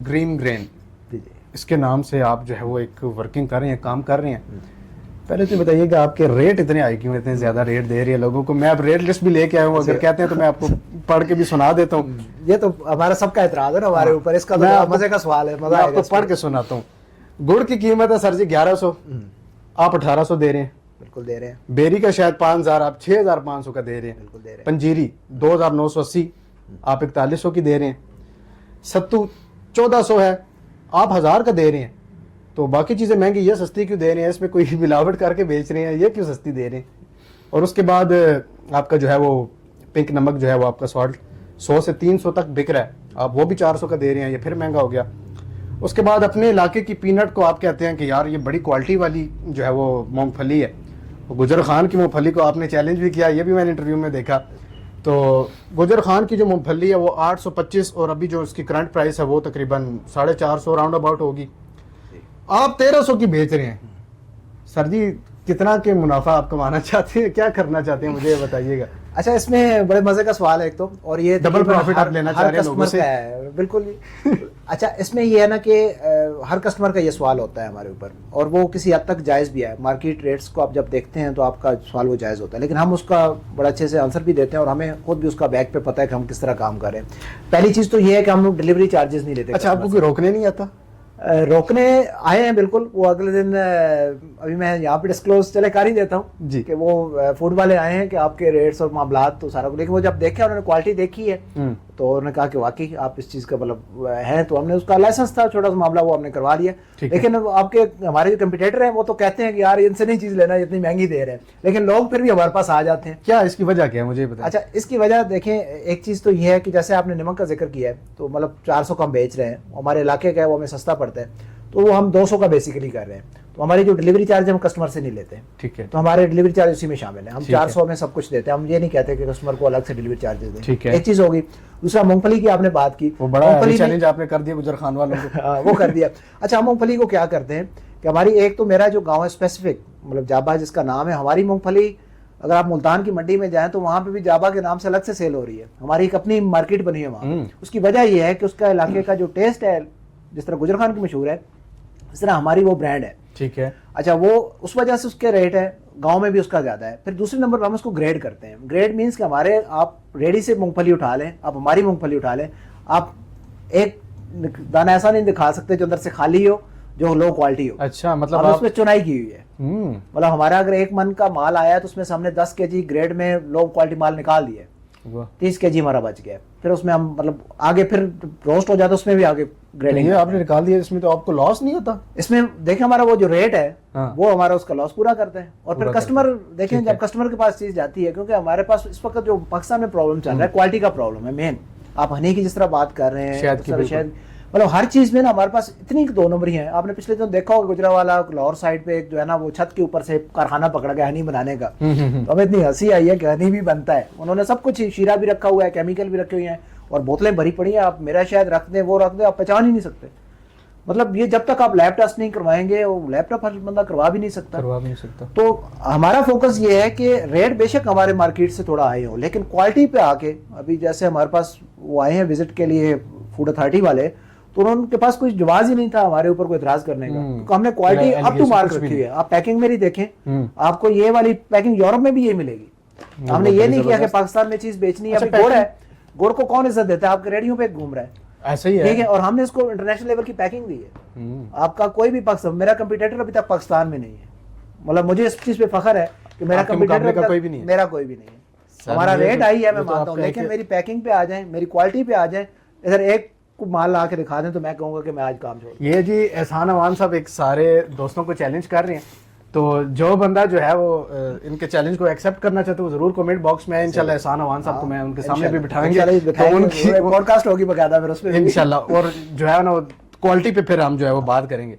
Green green, اس کے نام سے آپ جو ہے وہ ایک ورکنگ کر رہے ہیں, کام کر رہے ہیں. پہلے تو بتائیے کہ آپ کے ریٹ اتنے آئے کیوں, اتنے زیادہ ریٹ دے رہی ہے لوگوں کو. میں اب ریٹ لسٹ بھی لے کے آیا ہوں, اگر کہتے ہیں تو میں آپ کو پڑھ کے بھی سنا دیتا ہوں. یہ تو ہمارا سب کا اعتراض ہے نا ہمارے اوپر, اس کا مزے کا سوال ہے, مزہ آپ کو پڑھ کے سناتا ہوں. گڑ کی قیمت ہے سر جی 1100, آپ 1800 دے رہے ہیں. بالکل دے رہے ہیں. بیری کا شاید 5000, آپ 6500 کا دے رہے ہیں. بالکل دے رہے ہیں. پنجیری 2980, آپ 4100 کی دے رہے ہیں. ستو 1400 ہے, آپ 1000 کا دے رہے ہیں. تو باقی چیزیں مہنگی, یہ سستی کیوں دے رہے ہیں؟ اس میں کوئی ملاوٹ کر کے بیچ رہے ہیں, یہ کیوں سستی دے رہے ہیں؟ اور اس کے بعد آپ کا جو ہے وہ پنک نمک جو ہے وہ آپ کا سالٹ 100 سے 300 تک بک رہا ہے, آپ وہ بھی 400 کا دے رہے ہیں, یہ پھر مہنگا ہو گیا. اس کے بعد اپنے علاقے کی پینٹ کو آپ کہتے ہیں کہ یار یہ بڑی کوالٹی والی جو ہے وہ مونگ پھلی ہے. گجر خان کی مونگ پھلی کو آپ نے چیلنج بھی کیا, یہ بھی میں نے انٹرویو میں دیکھا. تو گجر خان کی جو مونگ پھلی ہے وہ 825, اور ابھی جو اس کی کرنٹ پرائس ہے وہ تقریباً 450 راؤنڈ اباؤٹ ہوگی. آپ 1300 کی بیچ رہے ہیں. سر جی کتنا کے منافع آپ کمانا چاہتے ہیں, کیا کرنا چاہتے ہیں, مجھے بتائیے گا. اچھا, اس میں بڑے مزے کا سوال ہے ایک تو, اور یہ ڈبل پروفٹ آپ لینا چاہ رہے ہیں لوگوں سے. بالکل. اچھا, اس میں یہ ہے نا کہ ہر کسٹمر کا یہ سوال ہوتا ہے ہمارے اوپر, اور وہ کسی حد تک جائز بھی ہے. مارکیٹ ریٹس کو آپ جب دیکھتے ہیں تو آپ کا سوال وہ جائز ہوتا ہے, لیکن ہم اس کا بڑا اچھے سے آنسر بھی دیتے ہیں, اور ہمیں خود بھی اس کا بیک پہ پتہ ہے کہ ہم کس طرح کام کر رہے ہیں. پہلی چیز تو یہ ہے کہ ہم لوگ ڈلیوری چارجز نہیں لیتے. اچھا, آپ کو کوئی روکنے نہیں آتا؟ روکنے آئے ہیں بالکل. وہ اگلے دن ابھی میں یہاں پہ ڈسکلوز چلے کر ہی دیتا ہوں جی کہ وہ فوڈ والے آئے ہیں کہ آپ کے ریٹس اور معاملات تو سارا, لیکن وہ جب دیکھے انہوں نے کوالٹی دیکھی ہے تو انہوں نے کہا کہ واقعی آپ اس چیز کا مطلب ہے. تو ہم نے اس کا لائسنس تھا چھوٹا سا معاملہ, وہ ہم نے کروا لیا. لیکن آپ کے ہمارے جو کمپیٹیٹر ہیں وہ تو کہتے ہیں کہ یار ان سے نہیں چیز لینا, اتنی مہنگی دے رہے ہیں, لیکن لوگ پھر بھی ہمارے پاس آ جاتے ہیں. کیا اس کی وجہ کیا ہے مجھے بتائیں. اچھا, اس کی وجہ دیکھیں, ایک چیز تو یہ ہے کہ جیسے آپ نے نمک کا ذکر کیا ہے, تو مطلب 400 کا ہم بیچ رہے ہیں, ہمارے علاقے کا ہے وہ ہمیں سستا پڑتا ہے, تو وہ ہم 200 کا بیسیکلی کر رہے ہیں. تو ہماری جو ڈلیوری چارج ہم کسٹمر سے نہیں لیتے ہیں. ٹھیک ہے. تو ہمارے ڈلیوری چارج اسی میں شامل ہیں. ہم 400 میں سب کچھ دیتے ہیں, ہم یہ نہیں کہتے کہ کسٹمر کو الگ سے ڈلیوری چارجز دیں. ٹھیک ہے. ایک چیز ہوگی. دوسرا, مونگ پھلی کی آپ نے بات کی, وہ بڑا چیلنج آپ نے کر دیا گجر خان والوں کو. وہ کر دیا. اچھا, ہم مونگ پھلی کو کیا کرتے ہیں کہ ہماری ایک تو میرا جو گاؤں ہے اسپیسیفک, مطلب جابا جس کا نام ہے, ہماری مونگ پھلی اگر آپ ملتان کی منڈی میں جائیں تو وہاں پہ بھی جابا کے نام سے الگ سے سیل ہو رہی ہے. ہماری ایک اپنی مارکیٹ بنی ہے وہاں. اس کی وجہ یہ ہے کہ اس کا علاقے کا جو ٹیسٹ ہے, جس طرح گجر خان کی مشہور ہے اس طرح ہماری وہ برانڈ ہے. ٹھیک ہے. اچھا, وہ اس وجہ سے اس کے ریٹ ہے, گاؤں میں بھی اس کا زیادہ ہے. پھر دوسرے نمبر پر ہم اس کو گریڈ کرتے ہیں. گریڈ مینس کہ ہمارے آپ ریڈی سے مونگ پھلی اٹھا لیں, آپ ہماری مونگ پھلی اٹھا لیں, آپ ایک دانہ ایسا نہیں دکھا سکتے جو اندر سے خالی ہو, جو لو کوالٹی ہو. اچھا, مطلب اس میں چنائی کی ہوئی ہے. مطلب ہمارا اگر 1 من کا مال آیا ہے تو اس میں سے ہم نے 10 kg گریڈ میں لو کوالٹی مال نکال دیا ہے, 30 kg ہمارا بچ گیا. پھر اس میں ہم مطلب آگے پھر روسٹ ہو جاتا ہے, اس میں بھی آگے گریڈنگ آپ نے نکال دیا. اس میں تو آپ کو لاس نہیں ہوتا. اس میں دیکھیں ہمارا وہ جو ریٹ ہے وہ ہمارا اس کا لاس پورا کرتا ہے. اور پھر کسٹمر دیکھیں, جب کسٹمر کے پاس چیز جاتی ہے, کیونکہ ہمارے پاس اس وقت جو پاکستان میں پرابلم چل رہا ہے کوالٹی کا پرابلم ہے مین. آپ ہنی کی جس طرح بات کر رہے ہیں, شہد, مطلب ہر چیز میں نا ہمارے پاس اتنی 2 نمبری ہیں. آپ نے پچھلے دن دیکھا ہوگا گجرانوالہ لاہور سائڈ پہ ایک جو ہے نا وہ چھت کے اوپر سے کارخانہ پکڑا گیا ہنی بنانے کا. تو ہمیں اتنی ہنسی آئی ہے کہ ہنی بھی بنتا ہے. انہوں نے سب کچھ, شیرہ بھی رکھا ہوا ہے, کیمیکل بھی رکھے ہوئے ہیں, اور بوتلیں بھری پڑی ہیں. آپ میرا شاید رکھ دیں, وہ رکھ دیں, آپ پہچان ہی نہیں سکتے. مطلب یہ جب تک آپ لیب ٹیسٹ نہیں کروائیں گے, وہ لیب ٹاپ ہر بندہ کروا بھی نہیں سکتا. تو ہمارا فوکس یہ ہے کہ ریٹ بے شک ہمارے مارکیٹ سے تھوڑا آئے ہوں, لیکن کوالٹی پہ آ کے, ابھی جیسے ہمارے پاس وہ آئے ہیں وزٹ کے لیے فوڈ اتھارٹی والے, تو ان کے پاس کوئی جواز ہی نہیں تھا ہمارے اوپر کوئی اعتراض کرنے کا. ہم نے کوالٹی اپ ٹو مارک رکھی ہوئی ہے. آپ پیکنگ میری دیکھیں, آپ کو یہ والی پیکنگ یورپ میں بھی یہ ملے گی. ہم نے یہ نہیں کیا کہ پاکستان میں چیز بیچنی ہے. ابھی گڑ ہے, گڑ کو کون عزت دیتا ہے؟ آپ کے ریڈیو پہ گھوم رہا ہے, ایسا ہی ہے, ٹھیک ہے, اور ہم نے اس کو انٹرنیشنل لیول کی پیکنگ دی ہے. آپ کا کوئی بھی پاکستان, میرا کمپیٹیٹر ابھی تک پاکستان میں نہیں ہے. مطلب مجھے اس چیز پہ فخر ہے کہ میرا کمپیٹیٹر کوئی بھی نہیں ہے. میرا کوئی بھی نہیں ہے. ہمارا ریٹ آئی ہے, میں مانتا ہوں, لیکن میری پیکنگ پہ آ جائیں, میری کوالٹی پہ آ جائیں, ادھر ایک کو مال لا کے دکھا دیں تو میں کہوں گا کہ میں آج کام چھوڑ. یہ جی احسان امان صاحب ایک سارے دوستوں کو چیلنج کر رہے ہیں, تو جو بندہ جو ہے وہ ان کے چیلنج کو ایکسیپٹ کرنا چاہتے وہ ضرور کمنٹ باکس میں, انشاءاللہ احسان امان صاحب کو میں ان کے سامنے بھی بٹھائیں گے, پوڈ کاسٹ ہوگی باقاعدہ پھر اس پہ انشاءاللہ, اور جو ہے نا کوالٹی پہ پھر ہم جو ہے وہ بات کریں گے.